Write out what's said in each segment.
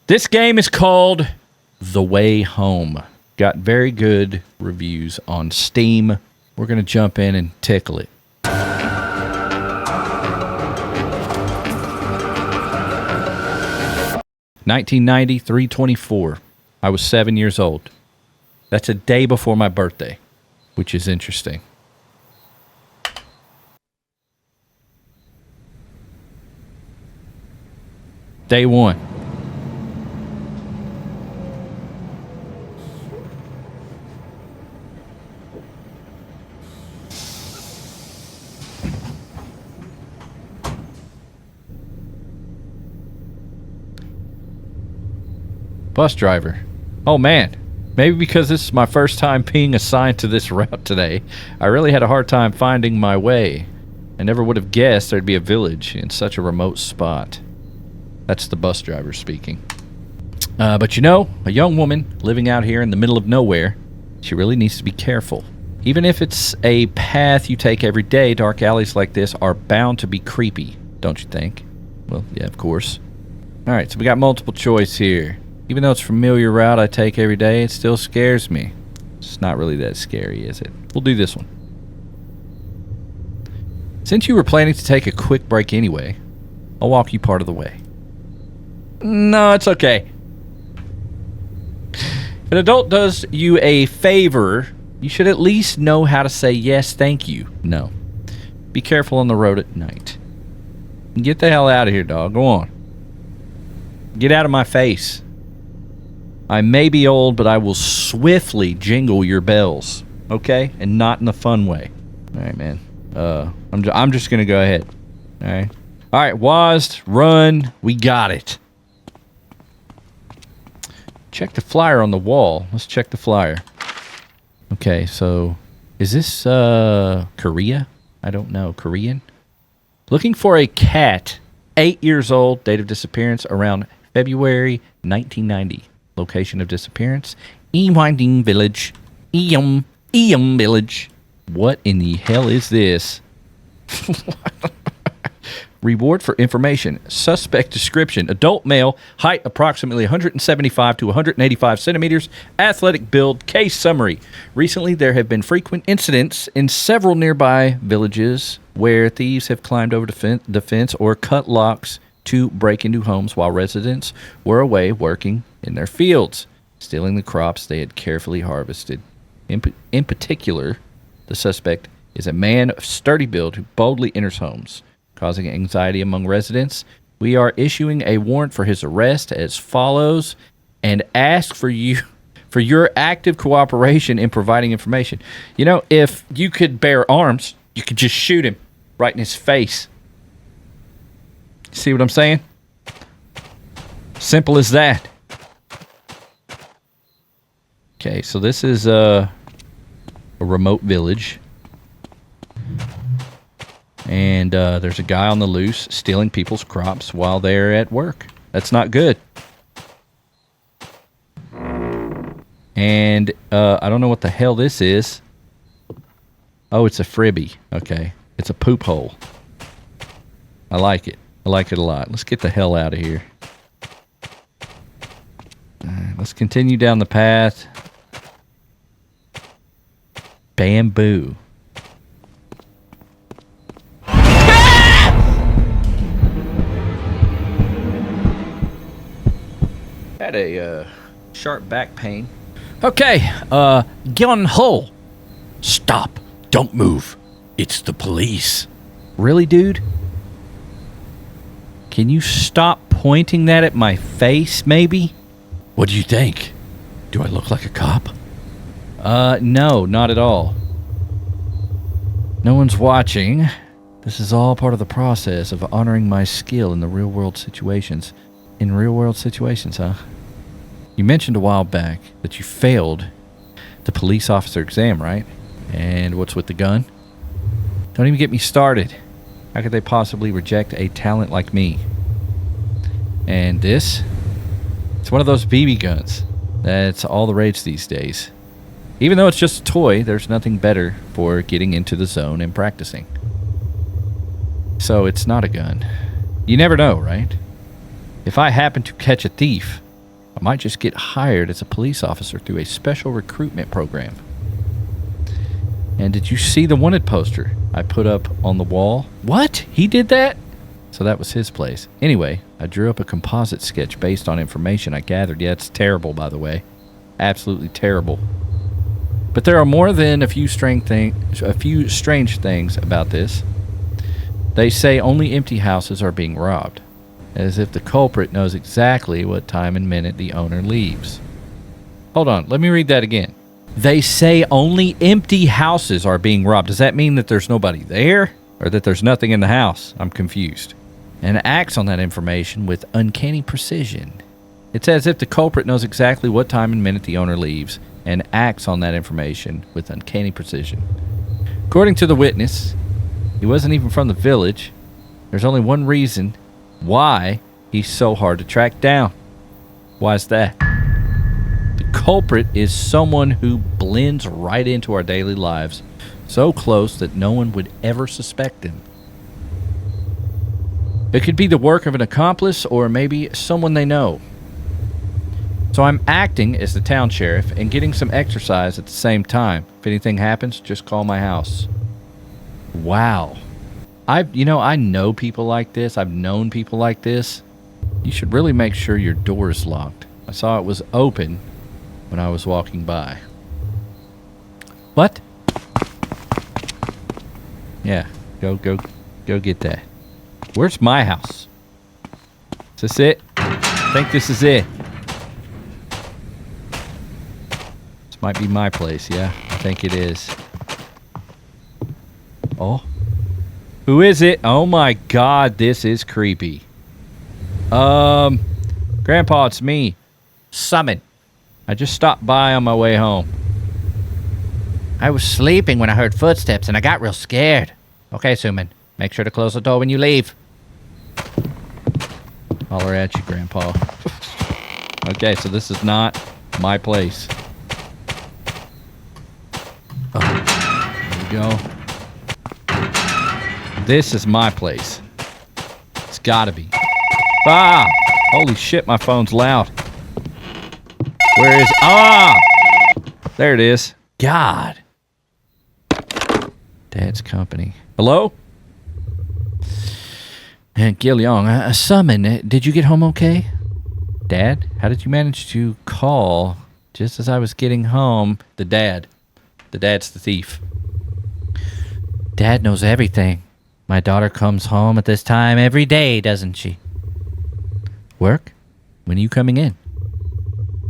This game is called The Way Home. Got very good reviews on Steam. We're going to jump in and tickle it. $1990, $3.24. I was 7 years old. That's a day before my birthday, which is interesting. Day one. Bus driver. Oh man, maybe because this is my first time being assigned to this route today, I really had a hard time finding my way. I never would have guessed there'd be a village in such a remote spot. That's the bus driver speaking. But you know, a young woman living out here in the middle of nowhere, she really needs to be careful. Even if it's a path you take every day, dark alleys like this are bound to be creepy, don't you think? Well, yeah, of course. Alright, so we got multiple choice here. Even though it's a familiar route I take every day, it still scares me. It's not really that scary, is it? We'll do this one. Since you were planning to take a quick break anyway, I'll walk you part of the way. No, it's okay. If an adult does you a favor, you should at least know how to say yes, thank you. No. Be careful on the road at night. Get the hell out of here, dog. Go on. Get out of my face. I may be old, but I will swiftly jingle your bells, okay? And not in a fun way. All right, man. I'm just gonna go ahead. All right. All right, WASD, run. We got it. Check the flyer on the wall. Let's check the flyer. Okay, so is this Korea? I don't know. Korean? Looking for a cat. 8 years old. Date of disappearance around February 1990. Location of disappearance, Winding Village. Eum Village. What in the hell is this? Reward for information. Suspect description. Adult male. Height approximately 175 to 185 centimeters. Athletic build. Case summary. Recently there have been frequent incidents in several nearby villages where thieves have climbed over the fence or cut locks to break into homes while residents were away working in their fields, stealing the crops they had carefully harvested. In particular, the suspect is a man of sturdy build who boldly enters homes, causing anxiety among residents. We are issuing a warrant for his arrest as follows and ask for your active cooperation in providing information. You know, if you could bear arms, you could just shoot him right in his face. See what I'm saying? Simple as that. Okay, so this is a remote village. And there's a guy on the loose stealing people's crops while they're at work. That's not good. And I don't know what the hell this is. Oh, it's a freebie. Okay. It's a poop hole. I like it. I like it a lot. Let's get the hell out of here. Let's continue down the path. Bamboo. Had a sharp back pain. Okay, gun ho. Stop. Don't move. It's the police. Really, dude? Can you stop pointing that at my face, maybe? What do you think? Do I look like a cop? No, not at all. No one's watching. This is all part of the process of honoring my skill in the real-world situations. In real-world situations, huh? You mentioned a while back that you failed the police officer exam, right? And what's with the gun? Don't even get me started. How could they possibly reject a talent like me? And this? It's one of those BB guns. That's all the rage these days. Even though it's just a toy, there's nothing better for getting into the zone and practicing. So it's not a gun. You never know, right? If I happen to catch a thief, I might just get hired as a police officer through a special recruitment program. And did you see the wanted poster I put up on the wall? What? He did that? So that was his place. Anyway, I drew up a composite sketch based on information I gathered. Yeah, it's terrible, by the way. Absolutely terrible. But there are more than a few strange things about this. They say only empty houses are being robbed, as if the culprit knows exactly what time and minute the owner leaves. Hold on, let me read that again. They say only empty houses are being robbed. Does that mean that there's nobody there, or that there's nothing in the house? I'm confused. And acts on that information with uncanny precision. It's as if the culprit knows exactly what time and minute the owner leaves, and acts on that information with uncanny precision. According to the witness, he wasn't even from the village. There's only one reason why he's so hard to track down. Why is that? The culprit is someone who blends right into our daily lives, so close that no one would ever suspect him. It could be the work of an accomplice or maybe someone they know. So I'm acting as the town sheriff and getting some exercise at the same time. If anything happens, just call my house. Wow. I know people like this. I've known people like this. You should really make sure your door is locked. I saw it was open when I was walking by. What? Yeah, go get that. Where's my house? Is this it? I think this is it. This might be my place, yeah. I think it is. Oh. Who is it? Oh my god, this is creepy. Grandpa, it's me. Summon. I just stopped by on my way home. I was sleeping when I heard footsteps and I got real scared. Okay, Suman. Make sure to close the door when you leave. Holler at you, Grandpa. Okay, so this is not my place. Oh, there we go. This is my place. It's gotta be. Ah! Holy shit, my phone's loud. Where is... Ah! There it is. God. Dad's company. Hello? Gil Young, Summon, did you get home okay? Dad, how did you manage to call just as I was getting home? The dad. The dad's the thief. Dad knows everything. My daughter comes home at this time every day, doesn't she? Work? When are you coming in?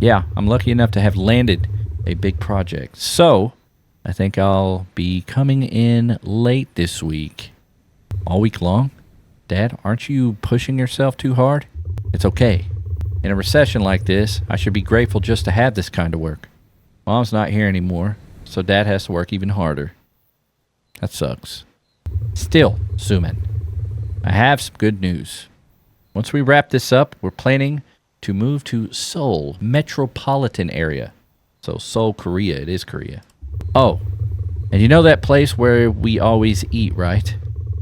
Yeah, I'm lucky enough to have landed a big project. So, I think I'll be coming in late this week. All week long? Dad, aren't you pushing yourself too hard? It's okay. In a recession like this, I should be grateful just to have this kind of work. Mom's not here anymore, so Dad has to work even harder. That sucks. Still, Suman, I have some good news. Once we wrap this up, we're planning to move to Seoul metropolitan area. So Seoul, Korea. It is Korea. Oh, and you know that place where we always eat, right?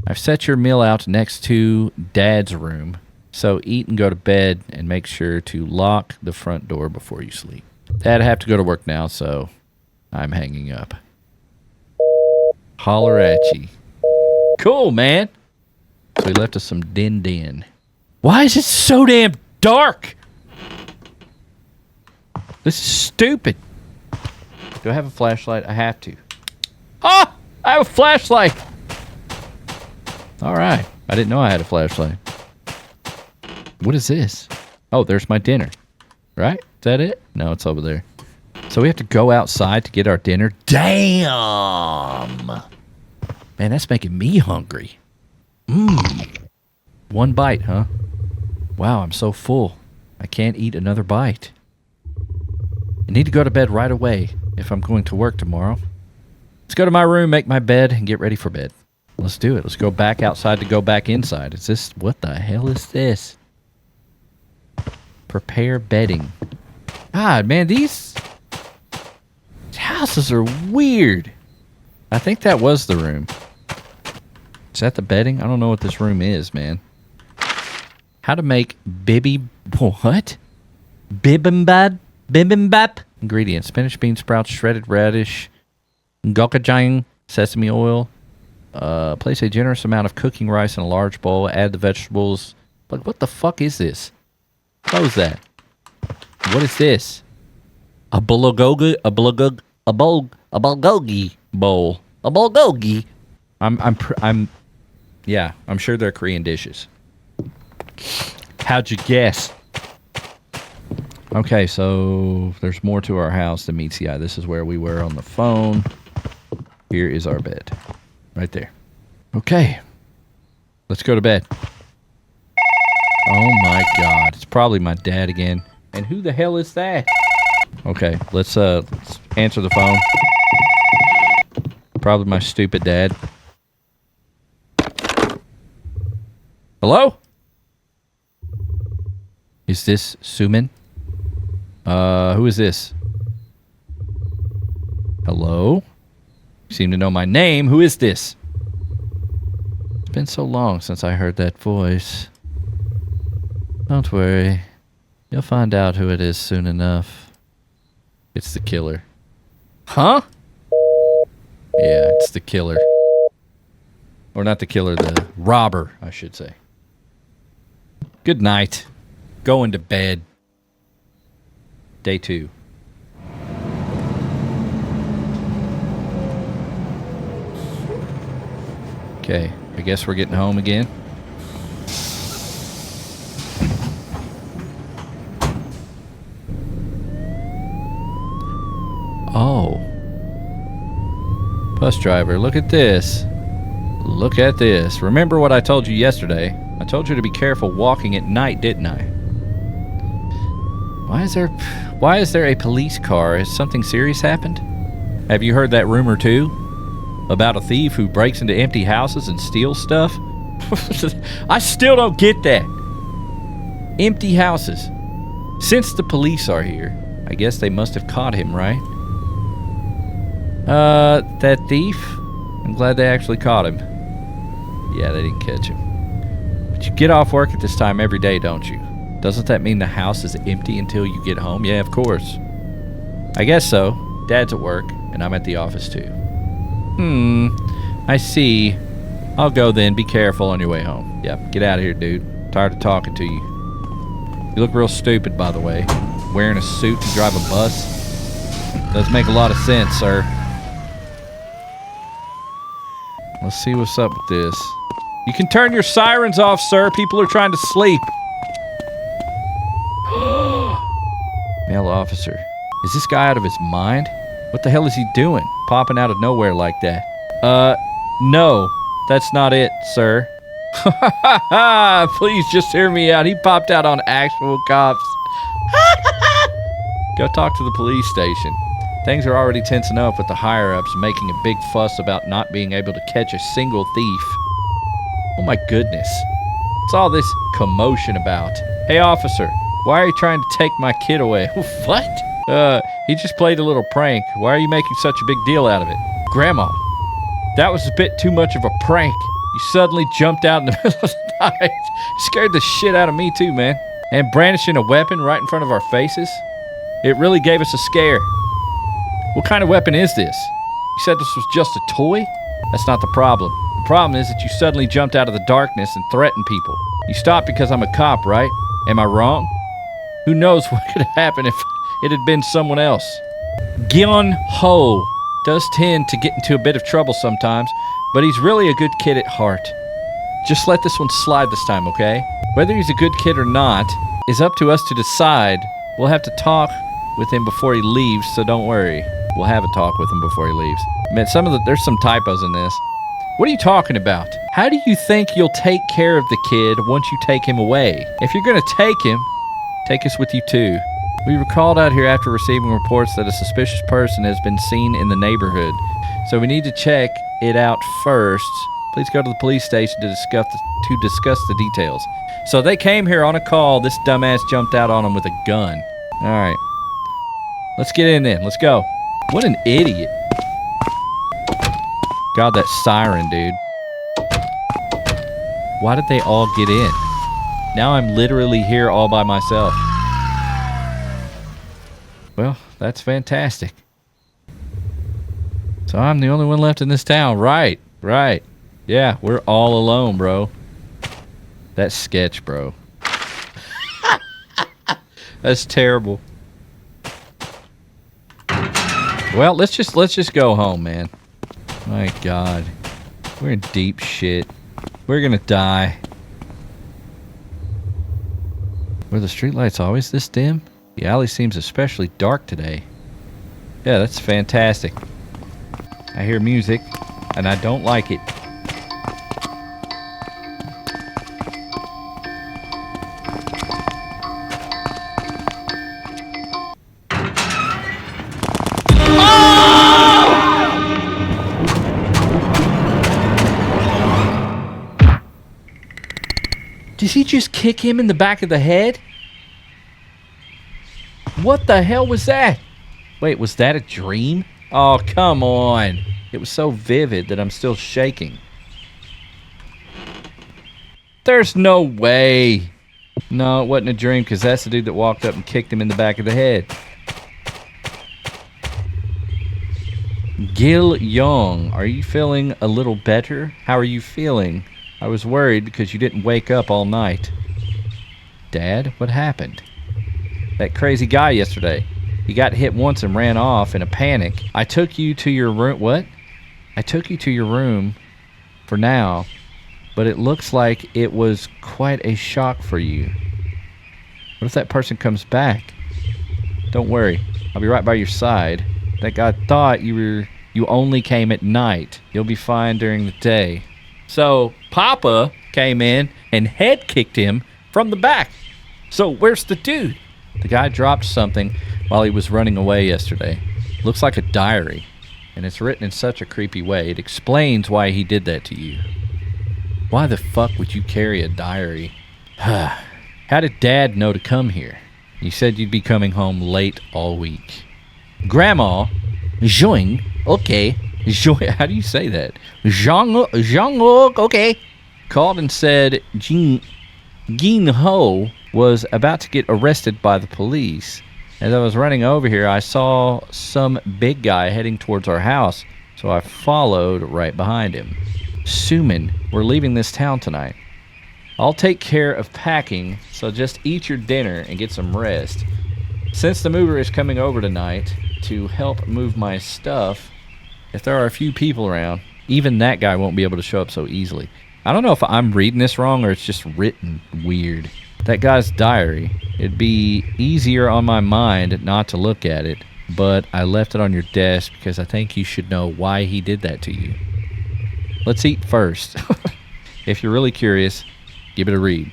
I've set your meal out next to Dad's room, so eat and go to bed and make sure to lock the front door before you sleep. Dad, I have to go to work now, so I'm hanging up. Holler at ye. Cool, man. So he left us some din-din. Why is it so damn dark? This is stupid. Do I have a flashlight? I have to. Ah! I have a flashlight! Alright. I didn't know I had a flashlight. What is this? Oh, there's my dinner. Right? Is that it? No, it's over there. So we have to go outside to get our dinner? Damn! Man, that's making me hungry. One bite, huh? Wow, I'm so full. I can't eat another bite. I need to go to bed right away if I'm going to work tomorrow. Let's go to my room, make my bed, and get ready for bed. Let's do it. Let's go back outside to go back inside. Is this... What the hell is this? Prepare bedding. God, man, these houses are weird. I think that was the room. Is that the bedding? I don't know what this room is, man. How to make Bibby... What? Bibimbap. Bibimbap. Ingredients: spinach, bean sprouts, shredded radish, gochujang, sesame oil. Place a generous amount of cooking rice in a large bowl. Add the vegetables. Like, what the fuck is this? Close that. What is this? A bulgogi bowl. A bulgogi. I'm sure they're Korean dishes. How'd you guess? Okay, so there's more to our house than meets the eye. This is where we were on the phone. Here is our bed. Right there. Okay. Let's go to bed. Oh my God. It's probably my dad again. And who the hell is that? Okay, let's answer the phone. Probably my stupid dad. Hello? Is this Suman? Who is this? Hello? You seem to know my name. Who is this? It's been so long since I heard that voice. Don't worry. You'll find out who it is soon enough. It's the killer. Huh? Yeah, it's the killer. Or not the killer, the robber, I should say. Good night. Going to bed. Day 2. Okay, I guess we're getting home again. Oh. Bus driver, look at this. Look at this. Remember what I told you yesterday? I told you to be careful walking at night, didn't I? Why is there a police car? Has something serious happened? Have you heard that rumor too? About a thief who breaks into empty houses and steals stuff? I still don't get that. Empty houses. Since the police are here, I guess they must have caught him, right? That thief? I'm glad they actually caught him. Yeah, they didn't catch him. But you get off work at this time every day, don't you? Doesn't that mean the house is empty until you get home? Yeah, of course. I guess so. Dad's at work, and I'm at the office too. I see. I'll go then. Be careful on your way home. Yep, get out of here, dude. Tired of talking to you. You look real stupid, by the way. Wearing a suit to drive a bus. Does make a lot of sense, sir. Let's see what's up with this. You can turn your sirens off, sir. People are trying to sleep. Male officer. Is this guy out of his mind? What the hell is he doing? Popping out of nowhere like that. No. That's not it, sir. Please just hear me out. He popped out on actual cops. Go talk to the police station. Things are already tensing up with the higher-ups making a big fuss about not being able to catch a single thief. Oh my goodness. What's all this commotion about? Hey, officer, why are you trying to take my kid away? What? He just played a little prank. Why are you making such a big deal out of it? Grandma, that was a bit too much of a prank. You suddenly jumped out in the middle of the night. Scared the shit out of me too, man. And brandishing a weapon right in front of our faces? It really gave us a scare. What kind of weapon is this? You said this was just a toy? That's not the problem. The problem is that you suddenly jumped out of the darkness and threatened people. You stopped because I'm a cop, right? Am I wrong? Who knows what could have happened if it had been someone else. Gyeon Ho does tend to get into a bit of trouble sometimes, but he's really a good kid at heart. Just let this one slide this time, okay? Whether he's a good kid or not is up to us to decide. We'll have to talk with him before he leaves, so don't worry. We'll have a talk with him before he leaves. Man, there's some typos in this. What are you talking about? How do you think you'll take care of the kid once you take him away? If you're gonna take him, take us with you too. We were called out here after receiving reports that a suspicious person has been seen in the neighborhood. So we need to check it out first. Please go to the police station to discuss the details. So they came here on a call. This dumbass jumped out on them with a gun. All right. Let's get in then. Let's go. What an idiot. God, that siren, dude. Why did they all get in? Now I'm literally here all by myself. Well, that's fantastic. So I'm the only one left in this town. Right. Yeah, we're all alone, bro. That's sketch, bro. That's terrible. Well, let's just go home, man. My God. We're in deep shit. We're gonna die. Were the streetlights always this dim? The alley seems especially dark today. Yeah, that's fantastic. I hear music, and I don't like it. Did he just kick him in the back of the head? What the hell was that? Wait, was that a dream? Oh, come on. It was so vivid that I'm still shaking. There's no way. No, it wasn't a dream because that's the dude that walked up and kicked him in the back of the head. Gil Young, are you feeling a little better? How are you feeling? I was worried because you didn't wake up all night. Dad, what happened? That crazy guy yesterday. He got hit once and ran off in a panic. I took you to your room. What? I took you to your room for now, but it looks like it was quite a shock for you. What if that person comes back? Don't worry. I'll be right by your side. That guy thought you only came at night. You'll be fine during the day. So Papa came in and head kicked him from the back. So where's the dude? The guy dropped something while he was running away yesterday. Looks like a diary, and it's written in such a creepy way. It explains why he did that to you. Why the fuck would you carry a diary? How did Dad know to come here? You said you'd be coming home late all week. Grandma, Jean, okay. Jean, how do you say that? Jean, okay. Called and said Gin Ho was about to get arrested by the police. As I was running over here, I saw some big guy heading towards our house, so I followed right behind him. Suman, we're leaving this town tonight. I'll take care of packing, so just eat your dinner and get some rest. Since the mover is coming over tonight to help move my stuff, if there are a few people around, even that guy won't be able to show up so easily. I don't know if I'm reading this wrong or it's just written weird. That guy's diary. It'd be easier on my mind not to look at it, but I left it on your desk because I think you should know why he did that to you. Let's eat first. If you're really curious, give it a read.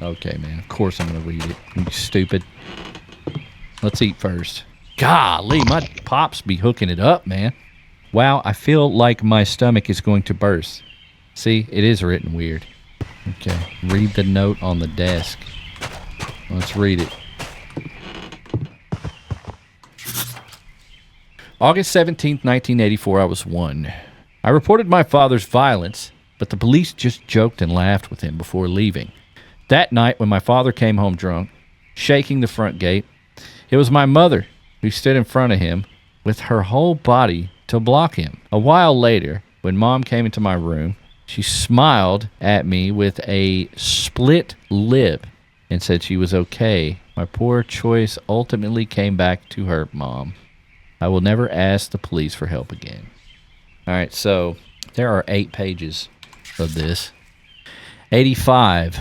Okay, man. Of course I'm going to read it. You stupid. Let's eat first. Golly, my pops be hooking it up, man. Wow, I feel like my stomach is going to burst. See, it is written weird. Okay, read the note on the desk. Let's read it. August 17th, 1984, I was 1. I reported my father's violence, but the police just joked and laughed with him before leaving. That night, when my father came home drunk, shaking the front gate, it was my mother who stood in front of him with her whole body to block him. A while later, when Mom came into my room, she smiled at me with a split lip and said she was okay. My poor choice ultimately came back to her Mom. I will never ask the police for help again. All right, so there are 8 pages of this. 85.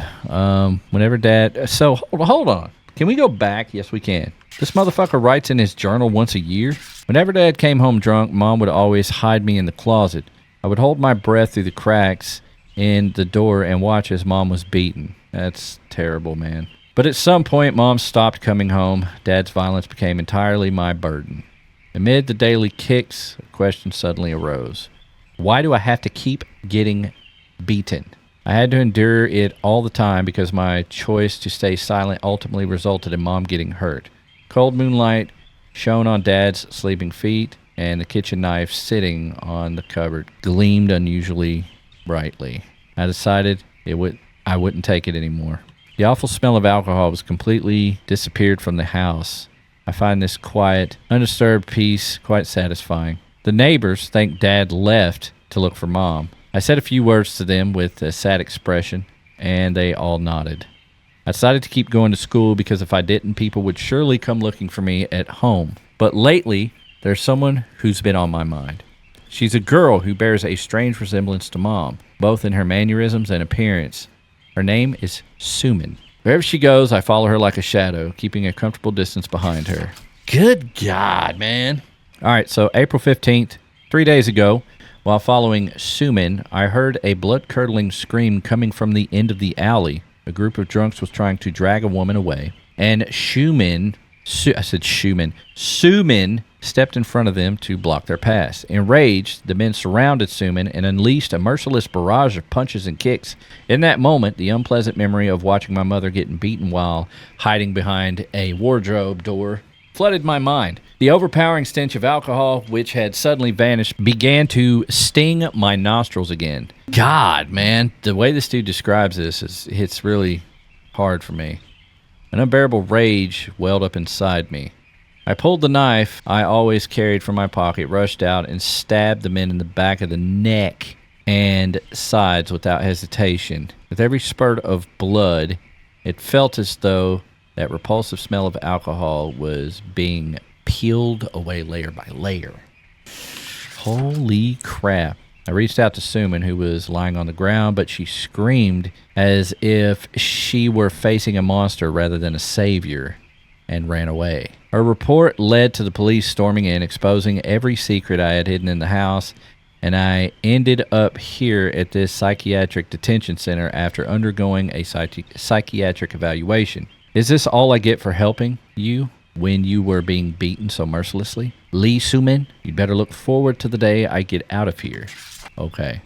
Whenever Dad... So, hold on. Can we go back? Yes, we can. This motherfucker writes in his journal once a year. Whenever Dad came home drunk, Mom would always hide me in the closet. I would hold my breath through the cracks in the door and watch as Mom was beaten. That's terrible, man. But at some point, Mom stopped coming home. Dad's violence became entirely my burden. Amid the daily kicks, a question suddenly arose. Why do I have to keep getting beaten? I had to endure it all the time because my choice to stay silent ultimately resulted in Mom getting hurt. Cold moonlight shone on Dad's sleeping feet, and the kitchen knife sitting on the cupboard gleamed unusually brightly. I decided I wouldn't take it anymore. The awful smell of alcohol was completely disappeared from the house. I find this quiet, undisturbed peace quite satisfying. The neighbors think Dad left to look for Mom. I said a few words to them with a sad expression, and they all nodded. I decided to keep going to school because if I didn't, people would surely come looking for me at home. But lately, there's someone who's been on my mind. She's a girl who bears a strange resemblance to Mom, both in her mannerisms and appearance. Her name is Suman. Wherever she goes, I follow her like a shadow, keeping a comfortable distance behind her. Good God, man. All right, so April 15th, 3 days ago, while following Suman, I heard a blood-curdling scream coming from the end of the alley. A group of drunks was trying to drag a woman away, and Suman stepped in front of them to block their path. Enraged, the men surrounded Suman and unleashed a merciless barrage of punches and kicks. In that moment, the unpleasant memory of watching my mother getting beaten while hiding behind a wardrobe door flooded my mind. The overpowering stench of alcohol, which had suddenly vanished, began to sting my nostrils again. God, man, the way this dude describes this hits really hard for me. An unbearable rage welled up inside me. I pulled the knife I always carried from my pocket, rushed out, and stabbed the men in the back of the neck and sides without hesitation. With every spurt of blood, it felt as though that repulsive smell of alcohol was being peeled away layer by layer. Holy crap. I reached out to Suman, who was lying on the ground, but she screamed as if she were facing a monster rather than a savior, and ran away. Her report led to the police storming in, exposing every secret I had hidden in the house, and I ended up here at this psychiatric detention center after undergoing a psychiatric evaluation. Is this all I get for helping you when you were being beaten so mercilessly? Lee Suman, you'd better look forward to the day I get out of here. Okay.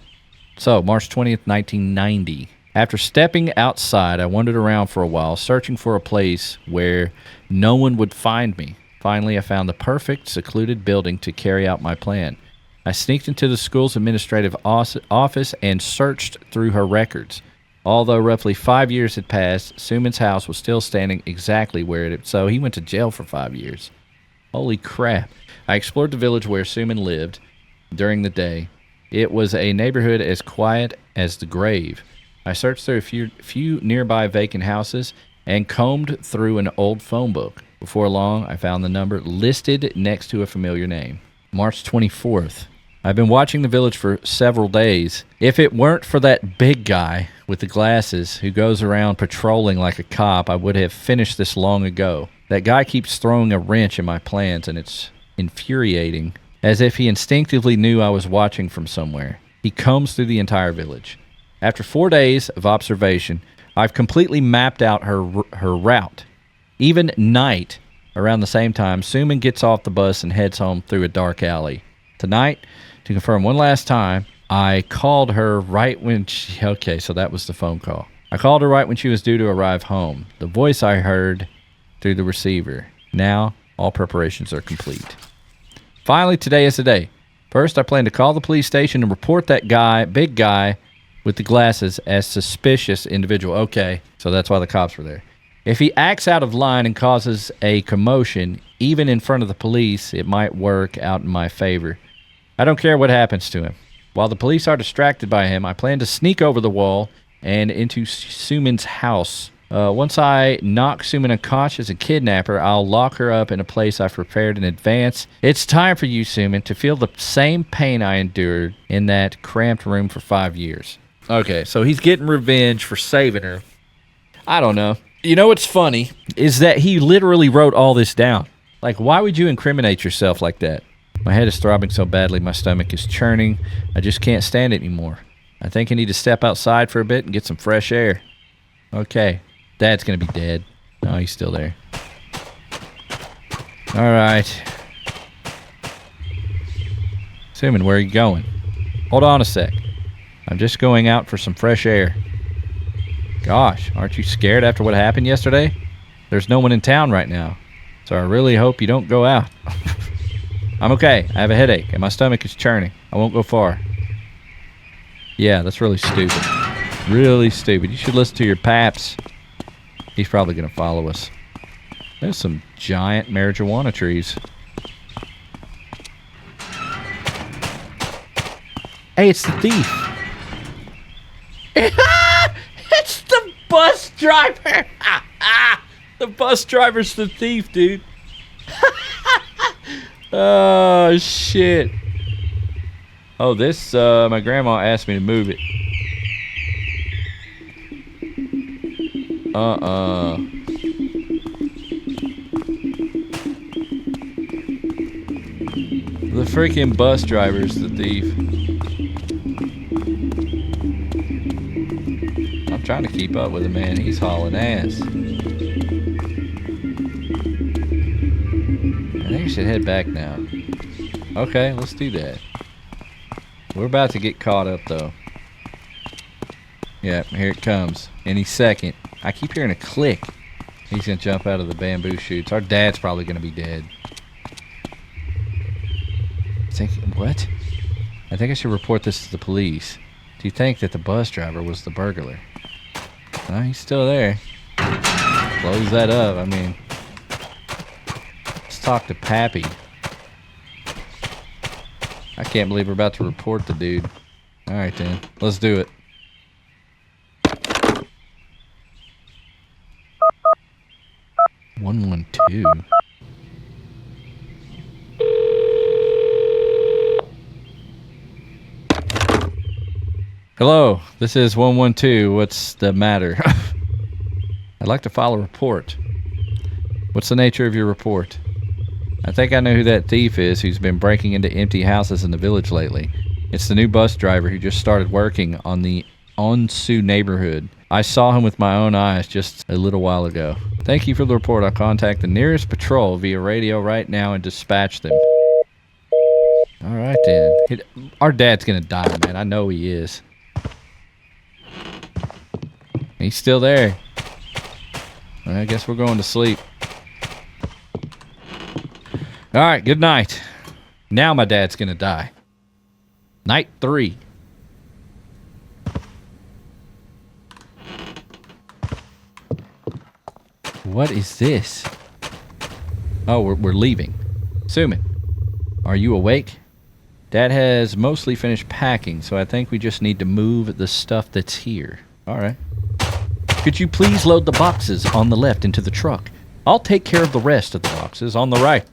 So, March 20th, 1990. After stepping outside, I wandered around for a while, searching for a place where no one would find me. Finally, I found the perfect, secluded building to carry out my plan. I sneaked into the school's administrative office and searched through her records. Although roughly 5 years had passed, Suman's house was still standing exactly where it... So he went to jail for 5 years. Holy crap. I explored the village where Suman lived during the day. It was a neighborhood as quiet as the grave. I searched through a few nearby vacant houses and combed through an old phone book. Before long, I found the number listed next to a familiar name. March 24th. I've been watching the village for several days. If it weren't for that big guy with the glasses who goes around patrolling like a cop, I would have finished this long ago. That guy keeps throwing a wrench in my plans, and it's infuriating, as if he instinctively knew I was watching from somewhere. He combs through the entire village. After 4 days of observation, I've completely mapped out her route. Even night, around the same time, Suman gets off the bus and heads home through a dark alley. Tonight, to confirm one last time, I called her right when she... Okay, so that was the phone call. I called her right when she was due to arrive home. The voice I heard through the receiver. Now, all preparations are complete. Finally, today is the day. First, I plan to call the police station and report that guy, big guy, with the glasses as suspicious individual. Okay, so that's why the cops were there. If he acts out of line and causes a commotion, even in front of the police, it might work out in my favor. I don't care what happens to him. While the police are distracted by him, I plan to sneak over the wall and into Suman's house. Once I knock Suman unconscious and kidnap her, I'll lock her up in a place I've prepared in advance. It's time for you, Suman, to feel the same pain I endured in that cramped room for 5 years. Okay, so he's getting revenge for saving her. I don't know. You know what's funny is that he literally wrote all this down. Like, why would you incriminate yourself like that? My head is throbbing so badly, my stomach is churning. I just can't stand it anymore. I think I need to step outside for a bit and get some fresh air. Okay, Dad's gonna be dead. No, he's still there. All right. Suman, where are you going? Hold on a sec. I'm just going out for some fresh air. Gosh, aren't you scared after what happened yesterday? There's no one in town right now, so I really hope you don't go out. I'm okay. I have a headache, and my stomach is churning. I won't go far. Yeah, that's really stupid. Really stupid. You should listen to your paps. He's probably going to follow us. There's some giant marijuana trees. Hey, it's the thief. It's the bus driver. The bus driver's the thief, dude. Oh, shit. Oh, this, my grandma asked me to move it. The freaking bus driver's the thief. I'm trying to keep up with him, man. He's hauling ass. I think I should head back now. Okay, let's do that. We're about to get caught up, though. Yeah, here it comes. Any second. I keep hearing a click. He's going to jump out of the bamboo shoots. Our dad's probably going to be dead. What? I think I should report this to the police. Do you think that the bus driver was the burglar? No, he's still there. Close that up. I mean, let's talk to Pappy. I can't believe we're about to report the dude. Alright then, let's do it. "112." Hello, this is 112. What's the matter? I'd like to file a report. What's the nature of your report? I think I know who that thief is who's been breaking into empty houses in the village lately. It's the new bus driver who just started working on the Onsu neighborhood. I saw him with my own eyes just a little while ago. Thank you for the report. I'll contact the nearest patrol via radio right now and dispatch them. Alright then. Our dad's gonna die, man. I know he is. He's still there. I guess we're going to sleep. Alright, good night. Now my dad's gonna die. Night 3. What is this? Oh, we're leaving. Suman, are you awake? Dad has mostly finished packing, so I think we just need to move the stuff that's here. Alright. Could you please load the boxes on the left into the truck? I'll take care of the rest of the boxes on the right.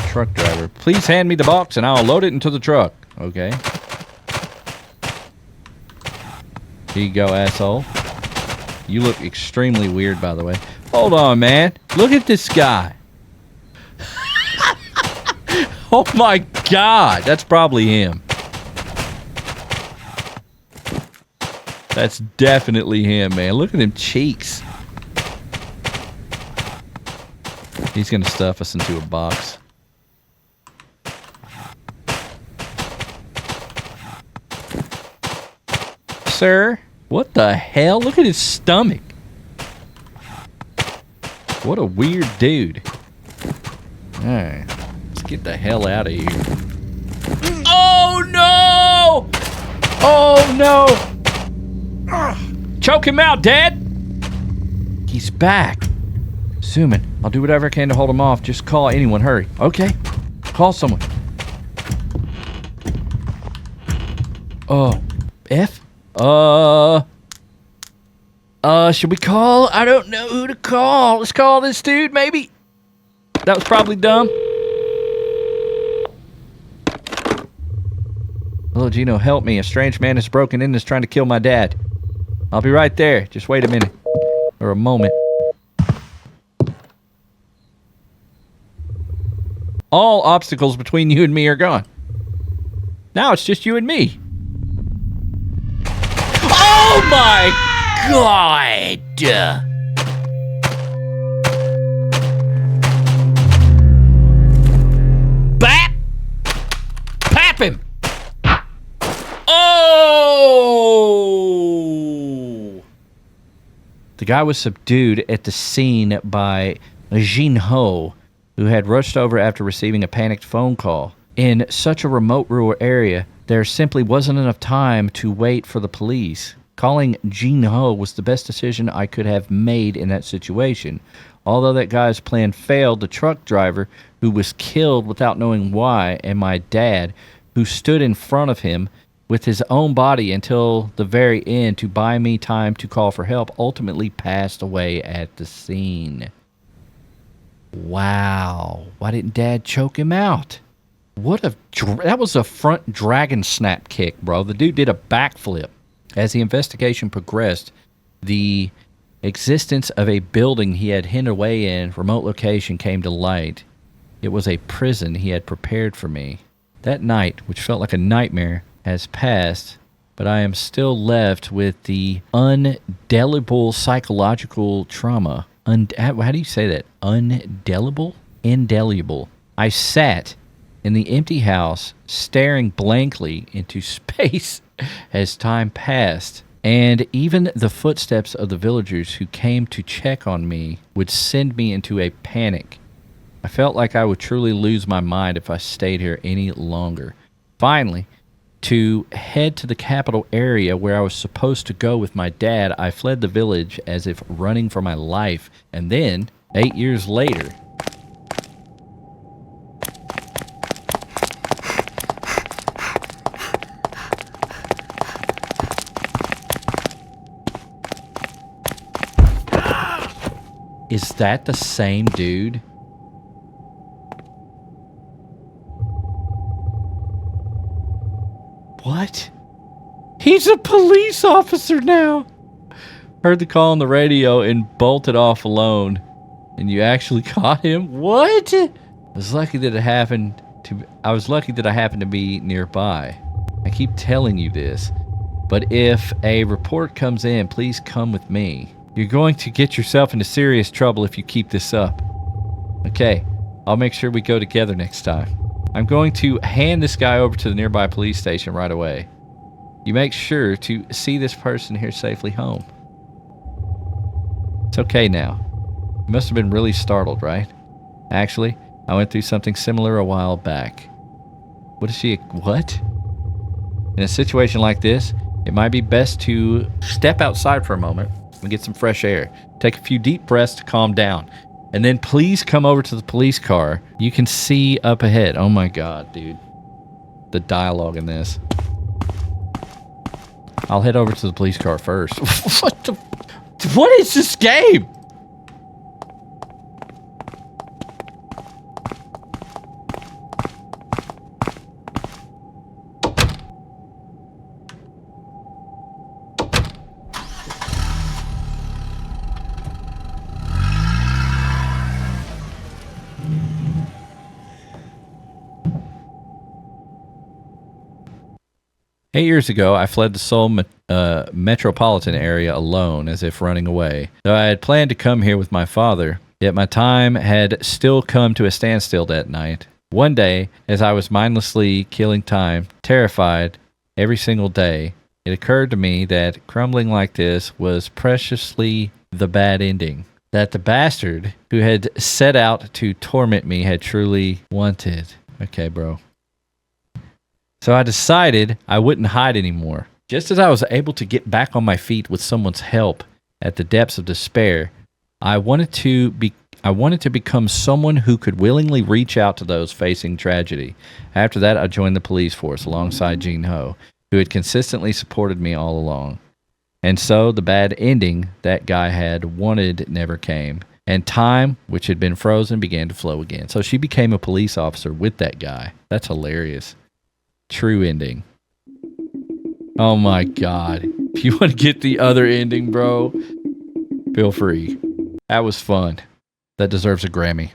Truck driver, please hand me the box and I'll load it into the truck. Okay. Here you go, asshole. You look extremely weird, by the way. Hold on, man. Look at this guy. Oh my God. That's probably him. That's definitely him, man. Look at them cheeks. He's gonna stuff us into a box. Sir? What the hell? Look at his stomach. What a weird dude. Alright. Let's get the hell out of here. Oh no! Oh no! Choke him out, Dad! He's back. Suman, I'll do whatever I can to hold him off. Just call anyone. Hurry. Okay. Call someone. Oh. F? Should we call? I don't know who to call. Let's call this dude, maybe. That was probably dumb. Hello, Gino, help me. A strange man has broken in and is trying to kill my dad. I'll be right there. Just wait a minute. Or a moment. All obstacles between you and me are gone. Now it's just you and me. Oh my God! Bap! Pap him! Oh! The guy was subdued at the scene by Jin Ho, who had rushed over after receiving a panicked phone call. In such a remote rural area, there simply wasn't enough time to wait for the police. Calling Gene Ho was the best decision I could have made in that situation. Although that guy's plan failed, the truck driver, who was killed without knowing why, and my dad, who stood in front of him with his own body until the very end to buy me time to call for help, ultimately passed away at the scene. Wow. Why didn't Dad choke him out? That was a front dragon snap kick, bro. The dude did a backflip. As the investigation progressed, the existence of a building he had hidden away in remote location came to light. It was a prison he had prepared for me. That night, which felt like a nightmare, has passed, but I am still left with the undelible psychological trauma. How do you say that? Undelible? Indelible. I sat in the empty house, staring blankly into space as time passed, and even the footsteps of the villagers who came to check on me would send me into a panic. I felt like I would truly lose my mind if I stayed here any longer. Finally, to head to the capital area where I was supposed to go with my dad, I fled the village as if running for my life. And then, 8 years later, is that the same dude? What? He's a police officer now. Heard the call on the radio and bolted off alone. And you actually caught him? What? I was lucky that I happened to be nearby. I keep telling you this, but if a report comes in, please come with me. You're going to get yourself into serious trouble if you keep this up. Okay, I'll make sure we go together next time. I'm going to hand this guy over to the nearby police station right away. You make sure to see this person here safely home. It's okay now. You must have been really startled, right? Actually, I went through something similar a while back. What? In a situation like this, it might be best to step outside for a moment and get some fresh air. Take a few deep breaths to calm down. And then please come over to the police car. You can see up ahead. Oh my God, dude. The dialogue in this. I'll head over to the police car first. What is this game? Eight years ago, I fled the Seoul metropolitan area alone, as if running away. Though I had planned to come here with my father, yet my time had still come to a standstill that night. One day, as I was mindlessly killing time, terrified every single day, it occurred to me that crumbling like this was preciously the bad ending that the bastard who had set out to torment me had truly wanted. Okay, bro. So I decided I wouldn't hide anymore. Just as I was able to get back on my feet with someone's help at the depths of despair, I wanted to become someone who could willingly reach out to those facing tragedy. After that, I joined the police force alongside Gene Ho, who had consistently supported me all along. And so the bad ending that guy had wanted never came. And time, which had been frozen, began to flow again. So she became a police officer with that guy. That's hilarious. True ending. Oh my God. If you want to get the other ending, bro, feel free. That was fun. That deserves a Grammy.